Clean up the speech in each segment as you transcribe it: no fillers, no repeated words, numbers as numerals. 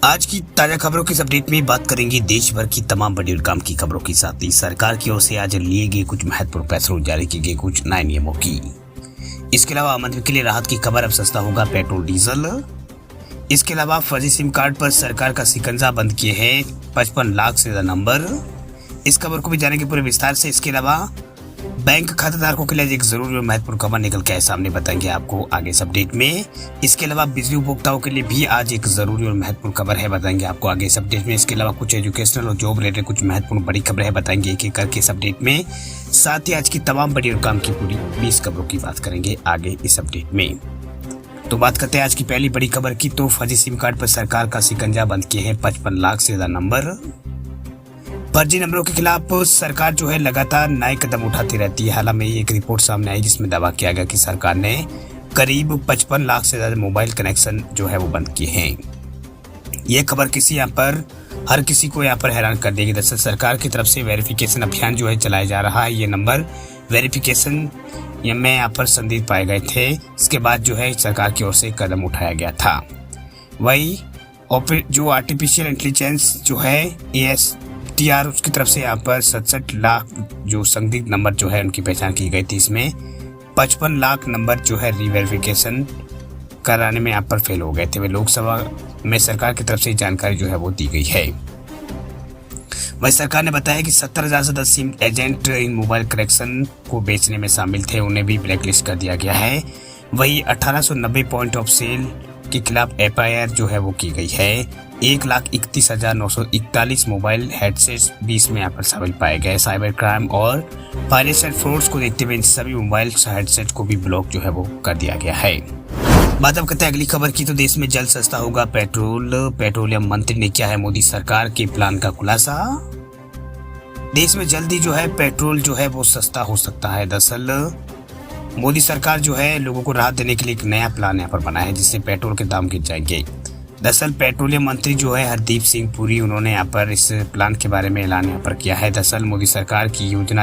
आज की ताजा खबरों की इस अपडेट में बात करेंगे देश भर की तमाम बड़ी और काम की खबरों के साथ ही सरकार की ओर से आज लिए गए कुछ महत्वपूर्ण फैसलों, जारी किए गए कुछ नए नियमों की। इसके अलावा आम आदमी के लिए राहत की खबर, अब सस्ता होगा पेट्रोल डीजल। इसके अलावा फर्जी सिम कार्ड पर सरकार का शिकंजा बंद किए हैं 55 लाख से ज्यादा नंबर। इस खबर को भी जानेंगे पूरे विस्तार से। इसके अलावा बैंक खातेदारों के लिए एक जरूरी और महत्वपूर्ण खबर निकल के आए सामने, बताएंगे आपको आगे इस अपडेट में। इसके अलावा बिजली उपभोक्ताओं के लिए भी आज एक जरूरी और महत्वपूर्ण खबर है, बताएंगे आपको आगे इस अपडेट में। इसके अलावा कुछ एजुकेशनल और जॉब रिलेटेड कुछ महत्वपूर्ण बड़ी खबरें हैं, बताएंगे एक एक करके इस अपडेट में। साथ ही आज की तमाम बड़ी और काम की पूरी 20 खबरों की बात करेंगे आगे इस अपडेट में। तो बात करते हैं आज की पहली बड़ी खबर की। तो फर्जी सिम कार्ड पर सरकार का शिकंजा बंद किए हैं 55 लाख से ज्यादा नंबर। फर्जी नंबरों के खिलाफ सरकार जो है लगातार नए कदम उठाती रहती है। हाल में एक रिपोर्ट सामने आई जिसमें दावा किया गया कि सरकार ने करीब 55 लाख से ज्यादा मोबाइल कनेक्शन जो है वो बंद किए हैं। ये खबर हर किसी को यहाँ पर हैरान कर देगी। दरअसल सरकार की तरफ से वेरिफिकेशन अभियान जो है चलाया जा रहा है। ये नंबर वेरिफिकेशन में यहाँ पर संदिग्ध पाए गए थे। इसके बाद जो है सरकार की ओर से कदम उठाया गया था। वही जो आर्टिफिशियल इंटेलिजेंस जो है ASTR उसकी तरफ से यहाँ पर 67 लाख जो संदिग्ध नंबर जो है उनकी पहचान की गई थी। इसमें 55 लाख नंबर जो है रिवेरिफिकेशन कराने में यहाँ पर फेल हो गए थे। वे लोकसभा में सरकार की तरफ से जानकारी जो है वो दी गई है। वही सरकार ने बताया कि 70,000 से 10 SIM agent in mobile connection को बेचने में शामिल थे, उन्हें भी ब्लैकलिस्ट कर दिया गया है। वही 1890 पॉइंट ऑफ सेल के खिलाफ FIR जो है वो की गई है। 1,31,941 मोबाइल हेडसेट्स 20 में यहाँ पर शामिल पाए गए। साइबर क्राइम और फाइनेंशियल फ्रॉड्स को देखते हुए इन सभी मोबाइल हेडसेट को भी ब्लॉक जो है वो कर दिया गया है। बात अब करते हैं अगली खबर की। तो देश में जल्द सस्ता होगा पेट्रोल, पेट्रोलियम मंत्री ने किया है मोदी सरकार के प्लान का खुलासा। देश में जल्दी जो है पेट्रोल जो है वो सस्ता हो सकता है। दरअसल मोदी सरकार जो है लोगों को राहत देने के लिए एक नया प्लान यहाँ पर बनाया है जिससे पेट्रोल के दाम गिर जाएंगे। दरअसल पेट्रोलियम मंत्री जो है हरदीप सिंह पुरी, उन्होंने यहाँ पर इस प्लान के बारे में ऐलान यहाँ पर किया है। दरअसल मोदी सरकार की योजना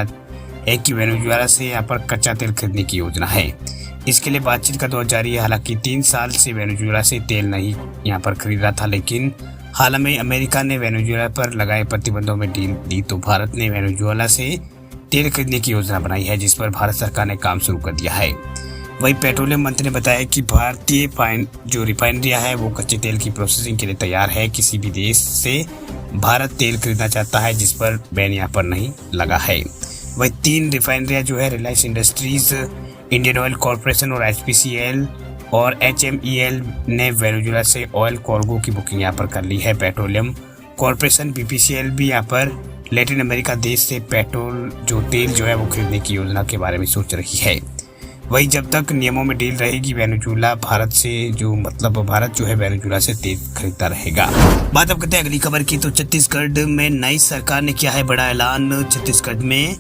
है कि वेनेजुएला से यहाँ पर कच्चा तेल खरीदने की योजना है। इसके लिए बातचीत का दौर जारी है। हालांकि 3 साल से वेनेजुएला से तेल नहीं यहाँ पर खरीद रहा था, लेकिन हाल में अमेरिका ने वेनेजुएला पर लगाए प्रतिबंधों में ढील दी तो भारत ने वेनेजुएला से तेल खरीदने की योजना बनाई है, जिस पर भारत सरकार ने काम शुरू कर दिया है। वही पेट्रोलियम मंत्री ने बताया कि भारतीय जो रिफाइनरियां है वो कच्चे तेल की प्रोसेसिंग के लिए तैयार है। किसी भी देश से भारत तेल खरीदना चाहता है जिस पर बैन यहाँ पर नहीं लगा है। वही 3 रिफाइनरियां जो है Reliance industries, Indian oil corporation और HPCL और HMEL ने वेनेजुएला से ऑयल कार्गो की बुकिंग यहाँ पर कर ली है। पेट्रोलियम कॉरपोरेशन BPCL भी यहाँ पर लैटिन अमेरिका देश से पेट्रोल जो तेल जो है वो खरीदने की योजना के बारे में सोच रही है। वही जब तक नियमों में डील रहेगी वेनेजुएला भारत जो है वेनेजुएला से तेल खरीदता रहेगा। बात अब करते हैं अगली खबर की। तो छत्तीसगढ़ में नई सरकार ने किया है बड़ा ऐलान। छत्तीसगढ़ में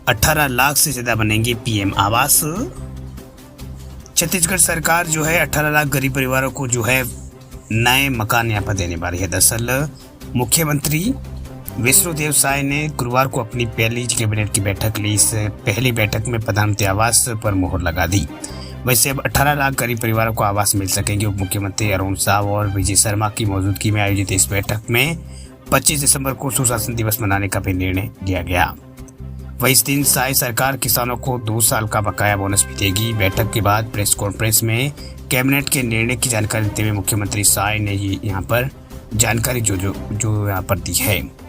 18 लाख से ज्यादा बनेंगे PM आवास। छत्तीसगढ़ सरकार जो है 18 लाख गरीब परिवारों को जो है नए मकान यहाँ पर देने वाली है। दरअसल मुख्यमंत्री विष्णुदेव साय ने गुरुवार को अपनी पहली कैबिनेट की बैठक ली। इस पहली बैठक में प्रधानमंत्री आवास पर मोहर लगा दी। वैसे अब 18 लाख गरीब परिवारों को आवास मिल सकेंगे। उप मुख्यमंत्री अरुण साव और विजय शर्मा की मौजूदगी में आयोजित इस बैठक में 25 दिसंबर को सुशासन दिवस मनाने का भी निर्णय लिया गया। वही इस दिन साय सरकार किसानों को 2 साल का बकाया बोनस भी देगी। बैठक के बाद प्रेस कॉन्फ्रेंस में कैबिनेट के निर्णय की जानकारी देते हुए मुख्यमंत्री साय ने यहाँ पर जानकारी जो यहाँ पर दी है।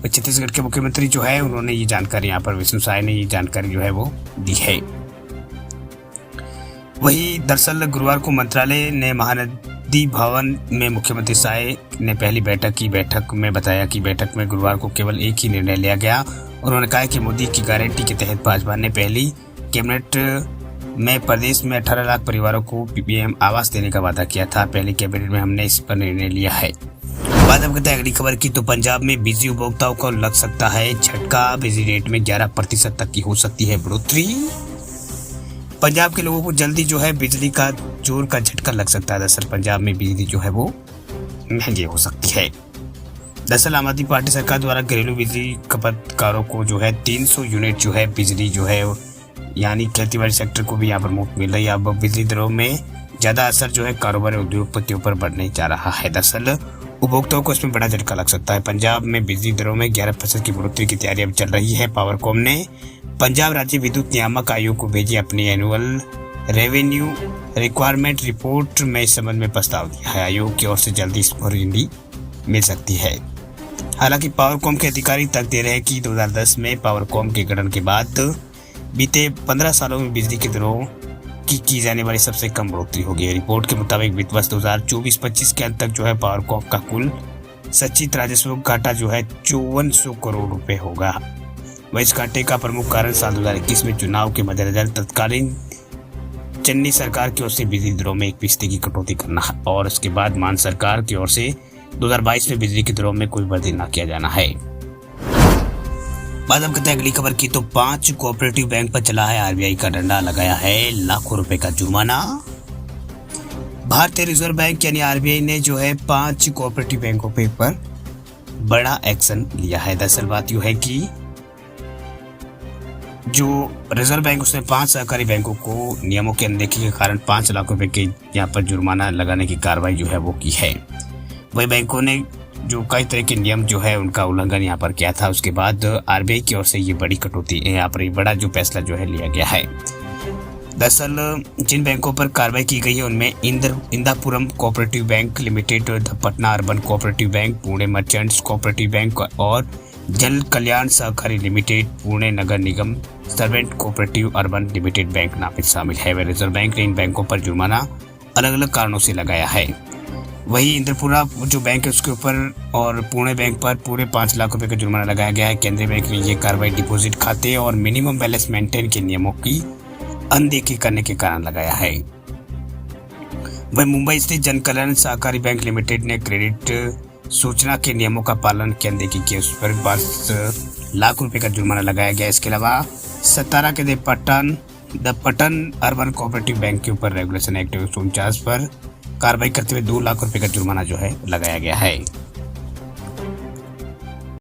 छत्तीसगढ़ के मुख्यमंत्री जो है उन्होंने ये जानकारी यहाँ पर विष्णु साय ने ये जानकारी जो है वो दी है। वही दरअसल गुरुवार को मंत्रालय ने महानदी भवन में मुख्यमंत्री साय ने पहली बैठक में बताया कि बैठक में गुरुवार को केवल एक ही निर्णय लिया गया। उन्होंने कहा कि मोदी की गारंटी के तहत भाजपा ने पहली कैबिनेट में प्रदेश में 18 लाख परिवारों को PM आवास देने का वादा किया था। पहली कैबिनेट में हमने इस पर निर्णय लिया है। बात अब करते हैं अगली खबर की। तो पंजाब में बिजली उपभोक्ताओं को लग सकता है झटका। बिजली रेट में 11% तक की हो सकती है बढ़ोतरी। पंजाब के लोगों को जल्दी जो है बिजली का जोर का झटका लग सकता है। दरअसल पंजाब में बिजली जो है वो महंगी हो सकती है। दरअसल आम आदमी पार्टी सरकार द्वारा घरेलू बिजली खपतकारों को जो है 300 यूनिट जो है बिजली जो है यानी खेती बाड़ी सेक्टर को भी यहाँ पर मुफ्त मिल रही है। अब बिजली दरों में ज्यादा असर जो है कारोबारी उद्योगपतियों पर बढ़ने जा रहा है। दरअसल उपभोक्ताओं को इसमें बड़ा झटका लग सकता है। पंजाब में बिजली दरों में 11% की बढ़ोतरी की तैयारी अब चल रही है। पावरकॉम ने पंजाब राज्य विद्युत नियामक आयोग को भेजी अपनी एनुअल रेवेन्यू रिक्वायरमेंट रिपोर्ट में इस संबंध में प्रस्ताव दिया है। आयोग की ओर से जल्दी इस पर मंजूरी मिल सकती है। हालांकि पावरकॉम के अधिकारी तर्क दे रहे हैं कि 2010 में पावरकॉम के गठन के बाद बीते 15 सालों में बिजली की दरों की जाने वाली सबसे कम बढ़ोतरी होगी। रिपोर्ट के मुताबिक वित्त वर्ष 2024-25 के अंत तक जो है पावरकॉम का कुल संचित राजस्व घाटा जो है 5400 करोड़ रुपए होगा। वह इस घाटे का प्रमुख कारण साल 2021 में चुनाव के मद्देनजर तत्कालीन चन्नी सरकार की ओर से बिजली दरों में 1% की कटौती करना और उसके बाद मान सरकार की ओर से 2022 में बिजली की दरों में कोई वृद्धि न किया जाना है। बात हम करते हैं अगली खबर की, तो 5 कोऑपरेटिव बैंक पर चला है आरबीआई का डंडा, लगाया है लाखों रुपए का जुर्माना। भारतीय रिजर्व बैंक यानी आरबीआई ने जो है 5 कोऑपरेटिव बैंकों पर बड़ा एक्शन लिया है। दरअसल बात यूं है कि जो रिजर्व बैंक उसने 5 सहकारी बैंकों को नियमों की अनदेखी के कारण 5 लाख रुपए के यहाँ पर जुर्माना लगाने की कार्रवाई जो है वो की है। वही बैंकों ने जो कई तरह के नियम जो है उनका उल्लंघन यहाँ पर किया था। उसके बाद आरबीआई की ओर से ये बड़ी कटौती यहाँ पर बड़ा जो फैसला जो है लिया गया है। दरअसल जिन बैंकों पर कार्रवाई की गई है उनमें Indapuram cooperative bank limited, the Patna urban cooperative bank, Pune merchants cooperative bank और Jal Kalyan Sahakari limited, Pune Nagar Nigam servant cooperative urban limited bank नामित शामिल है। वह रिजर्व बैंक ने इन बैंकों पर जुर्माना अलग अलग कारणों से लगाया है। वही इंद्रपुरा जो बैंक है उसके ऊपर और पुणे बैंक पर पूरे 5 लाख रुपए का जुर्माना लगाया गया है। केंद्रीय बैंक ने ये कार्रवाई डिपॉजिट खाते और मिनिमम बैलेंस मेंटेन के नियमों की अनदेखी करने के कारण लगाया है। वही मुंबई स्थित जन कल्याण सहकारी बैंक लिमिटेड ने क्रेडिट सूचना के नियमों का पालन की अनदेखी की, उस पर 5 लाख रुपए का जुर्माना लगाया गया। इसके अलावा सतारा के the Patan urban cooperative bank के ऊपर रेगुलेशन एक्ट 149 पर कार्रवाई करते हुए 2 लाख रुपए का जुर्माना जो है लगाया गया है।